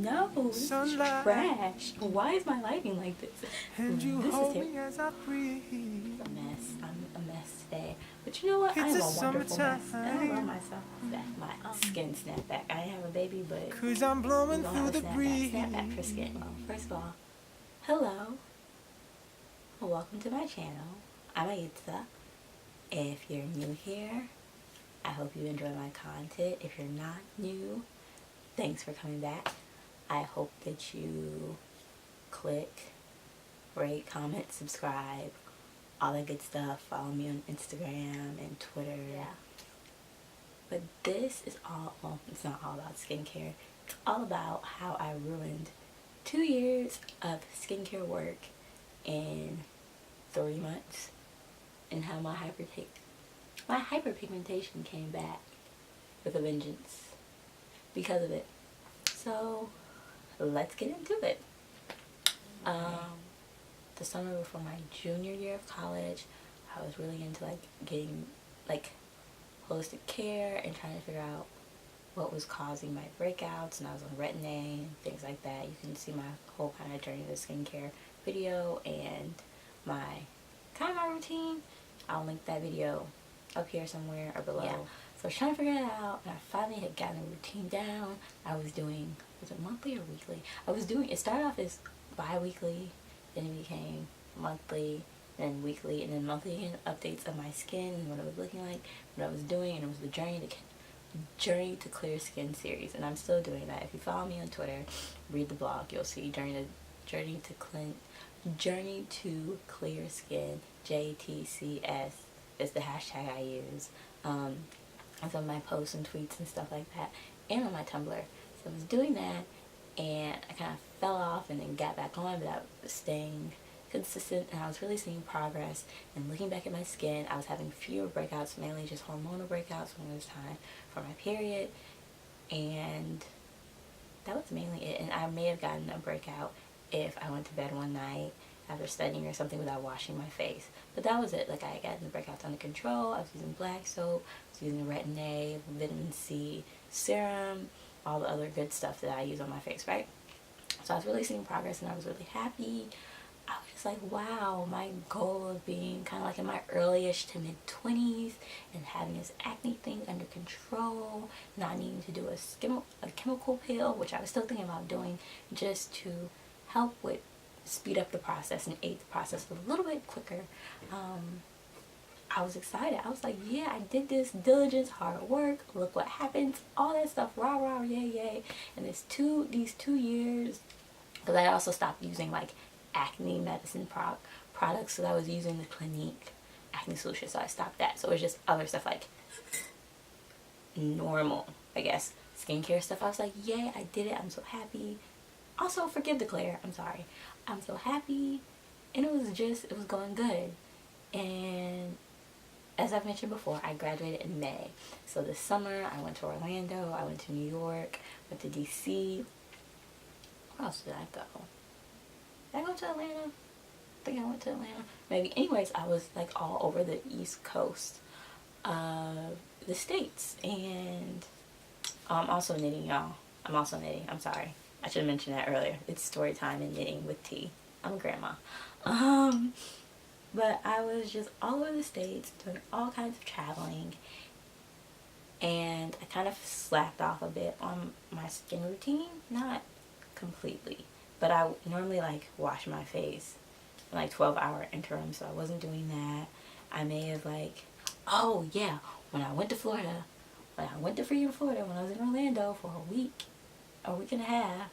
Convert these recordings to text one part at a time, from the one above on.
No, this is trash. Why is my lighting like this? And you This is hold terrible. me as I breathe. It's a mess. I'm a mess today. But you know what? I It's am the a wonderful mess. And I love summertime. myself. That's my skin snapback. I didn't have a baby, but 'Cause I'm we're blowing gonna have through a the snapback. breeze. Snapback for skin. Well, first of all, hello. Welcome to my channel. I'm Aitza. If you're new here, I hope you enjoy my content. If you're not new, thanks for coming back. I hope that you click, rate, comment, subscribe, all that good stuff. Follow me on Instagram and Twitter. Yeah. But this is all, well, it's not all about skincare. It's all about how I ruined 2 years of skincare work in 3 months and how my hyperpigmentation came back with a vengeance because of it. So let's get into it. The summer before my junior year of college, I was really into getting holistic care and trying to figure out what was causing my breakouts, and I was on retin-a and things like that. You can see my whole kind of journey to skincare video and my routine. I'll link that video up here somewhere or below. Yeah. So I was trying to figure it out, and I finally had gotten the routine down. I was doing, was it monthly or weekly? It started off as bi-weekly, then it became monthly, then weekly, and then monthly again, updates of my skin and what it was looking like, what I was doing, and it was the Journey to Clear Skin series, and I'm still doing that. If you follow me on Twitter, read the blog, you'll see Journey to Clear Skin, JTCS is the hashtag I use on some of my posts and tweets and stuff like that, and on my Tumblr. So I was doing that, and I kind of fell off and then got back on, but I was staying consistent, and I was really seeing progress. And looking back at my skin, I was having fewer breakouts, mainly just hormonal breakouts when it was time for my period, and that was mainly it. And I may have gotten a breakout if I went to bed one night after studying or something without washing my face, but that was it. Like, I got the breakouts under control. I was using black soap, I was using retin-a, vitamin C serum, all the other good stuff that I use on my face, right? So I was really seeing progress, and I was really happy. I was just like, wow, my goal of being kind of like in my early-ish to mid-20s and having this acne thing under control, not needing to do a chemical pill, which I was still thinking about doing, just to help with speed up the process and aid the process a little bit quicker. I was excited. I was like, yeah, I did this, diligence, hard work, look what happens, all that stuff, rah rah, yay yay. And these 2 years, because I also stopped using like acne medicine products, so I was using the Clinique acne solution, so I stopped that. So it was just other stuff like normal, I guess, skincare stuff. I was like, yay, I did it, I'm so happy. Also, forgive the glare, I'm sorry. I'm so happy, and it was going good. And as I've mentioned before, I graduated in May. So this summer, I went to Orlando, I went to New York, went to DC. Where else did I go? Did I go to Atlanta? I think I went to Atlanta. Maybe. Anyways, I was like all over the East Coast of the States. And I'm also knitting, y'all. I'm also knitting. I'm sorry. I should have mentioned that earlier. It's story time and knitting with tea. I'm a grandma. But I was just all over the States doing all kinds of traveling, and I kind of slacked off a bit on my skin routine. Not completely, but I normally like wash my face in like 12-hour interims, so I wasn't doing that. I may have oh yeah, when I went to Florida, when I went to freaking Florida, when I was in Orlando for a week and a half,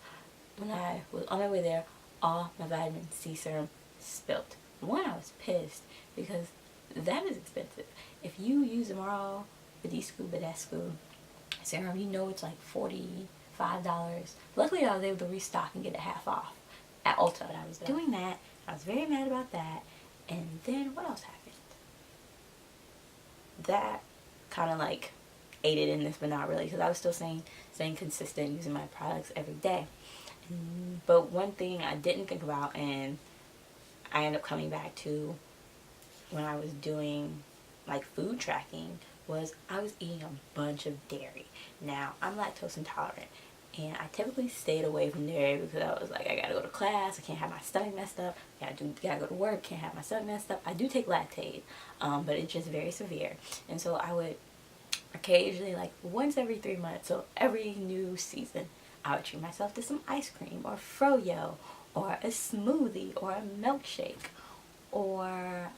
when I was on my way there, all my vitamin C serum spilt. One, I was pissed because that is expensive. If you use Tomorrow, Badescu, serum, you know it's like $45. Luckily, I was able to restock and get it half off at Ulta. I was doing that. I was very mad about that. And then what else happened? That kind of like aided in this, but not really, because I was still staying consistent using my products every day. But one thing I didn't think about, and I ended up coming back to when I was doing like food tracking, was I was eating a bunch of dairy. Now, I'm lactose intolerant, And I typically stayed away from dairy because I was like, I gotta go to class, I can't have my stomach messed up, gotta go to work, can't have my stomach messed up. I do take lactate, but it's just very severe. And so I would occasionally, like once every 3 months, so every new season, I would treat myself to some ice cream or froyo or a smoothie or a milkshake. Or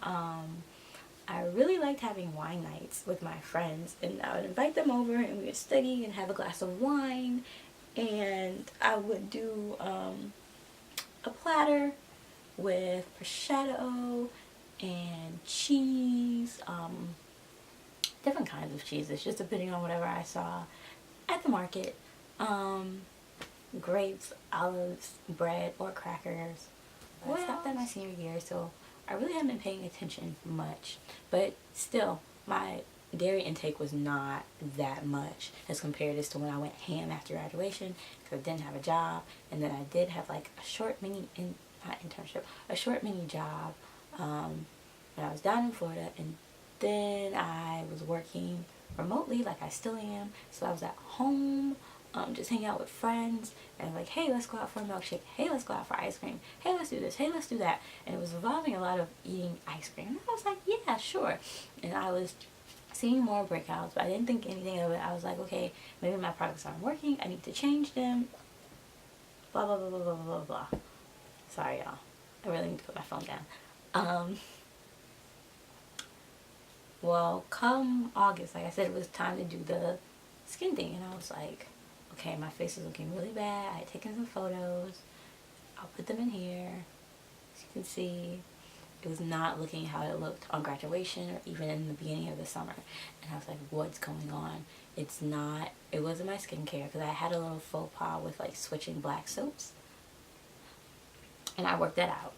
I really liked having wine nights with my friends, and I would invite them over and we would study and have a glass of wine, and I would do a platter with prosciutto and cheese, different kinds of cheeses, just depending on whatever I saw at the market. Grapes, olives, bread, or crackers. I stopped that my senior year, so I really haven't been paying attention much. But still, my dairy intake was not that much as compared to when I went ham after graduation, because I didn't have a job, and then I did have like a short mini a short mini job when I was down in Florida, and then I was working remotely like I still am, so I was at home just hanging out with friends and like, hey, let's go out for a milkshake, hey, let's go out for ice cream, hey, let's do this, hey, let's do that. And it was involving a lot of eating ice cream, and I was like, yeah, sure. And I was seeing more breakouts, but I didn't think anything of it. I was like, okay, maybe my products aren't working, I need to change them, blah blah blah blah blah blah blah. Sorry y'all, I really need to put my phone down. Well, come August, like I said, it was time to do the skin thing, and I was like, okay, my face is looking really bad. I had taken some photos. I'll put them in here. As you can see, it was not looking how it looked on graduation or even in the beginning of the summer. And I was like, what's going on? It wasn't my skincare, because I had a little faux pas with like switching black soaps. And I worked that out.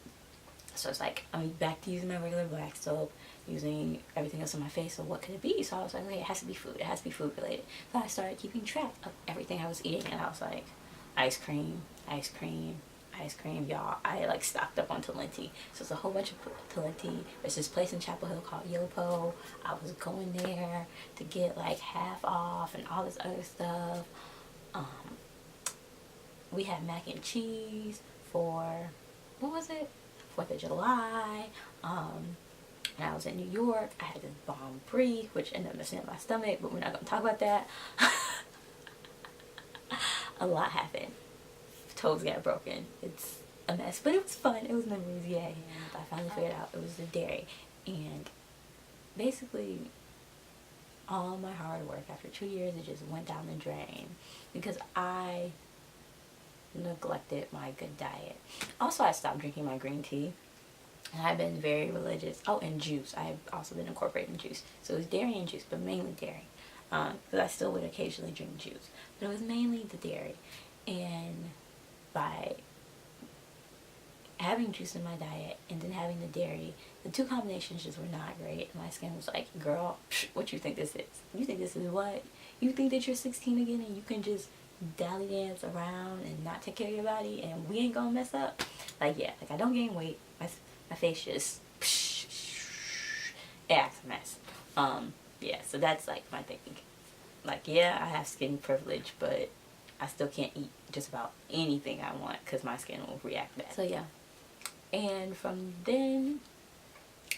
So it's like, I'm back to using my regular black soap, using everything else on my face, so what could it be? So I was like, okay, it has to be food. It has to be food related. So I started keeping track of everything I was eating, and I was like, ice cream, ice cream, ice cream, y'all. I like stocked up on Talenti. So it's a whole bunch of Talenti. There's this place in Chapel Hill called Yopo. I was going there to get like half off and all this other stuff. We had mac and cheese for, what was it? 4th of July. When I was in New York, I had this bomb brie, which ended up messing up my stomach, but we're not going to talk about that. A lot happened. Toes got broken. It's a mess, but it was fun. It was memories, yay. And I finally figured out it was the dairy. And basically, all my hard work after 2 years, it just went down the drain because I neglected my good diet. Also, I stopped drinking my green tea. And I've been very religious. Oh, and juice. I've also been incorporating juice. So it was dairy and juice, but mainly dairy. Because I still would occasionally drink juice. But it was mainly the dairy. And by having juice in my diet and then having the dairy, the two combinations just were not great. And my skin was like, girl, what you think this is? You think this is what? You think that you're 16 again and you can just dally dance around and not take care of your body and we ain't gonna mess up? Like, yeah, like I don't gain weight. My face just, it acts a mess. Yeah, so that's like my thinking. Like, yeah, I have skin privilege, but I still can't eat just about anything I want because my skin will react bad. So yeah, and from then,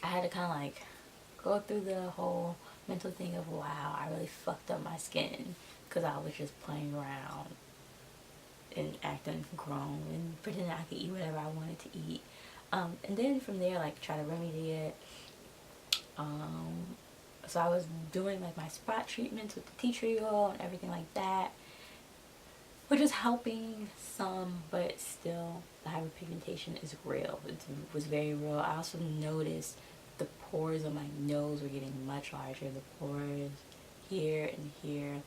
I had to kind of like go through the whole mental thing of, wow, I really fucked up my skin because I was just playing around and acting grown and pretending I could eat whatever I wanted to eat. And then from there, like, try to remedy it. So I was doing like my spot treatments with the tea tree oil and everything like that, which was helping some, but still the hyperpigmentation is real. It was very real. I also noticed the pores on my nose were getting much larger. The pores here and here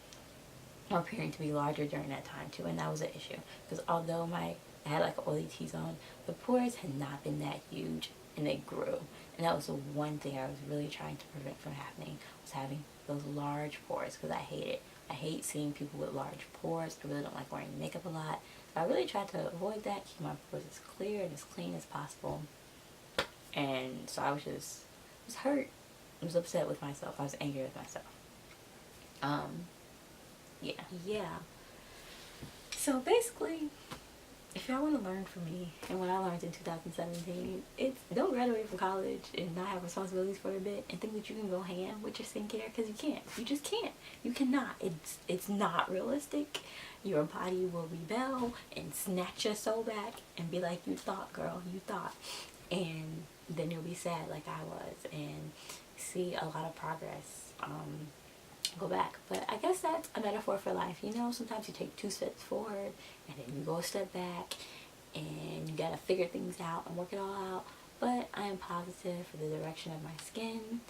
were appearing to be larger during that time too, and that was an issue because although I had like an oily T-zone, the pores had not been that huge and they grew. And that was the one thing I was really trying to prevent from happening, was having those large pores, because I hate it. I hate seeing people with large pores. I really don't like wearing makeup a lot. So I really tried to avoid that, keep my pores as clear and as clean as possible. And so I was hurt. I was upset with myself. I was angry with myself. Yeah. So basically, if y'all want to learn from me and what I learned in 2017, it's don't graduate from college and not have responsibilities for a bit and think that you can go ham with your skincare, because you can't. You just can't. You cannot. It's not realistic. Your body will rebel and snatch your soul back and be like, you thought, girl, you thought. And then you'll be sad like I was and see a lot of progress go back. But I guess that's a metaphor for life. You know, sometimes you take 2 steps forward and then you go a step back and you gotta figure things out and work it all out. But I am positive for the direction of my skin.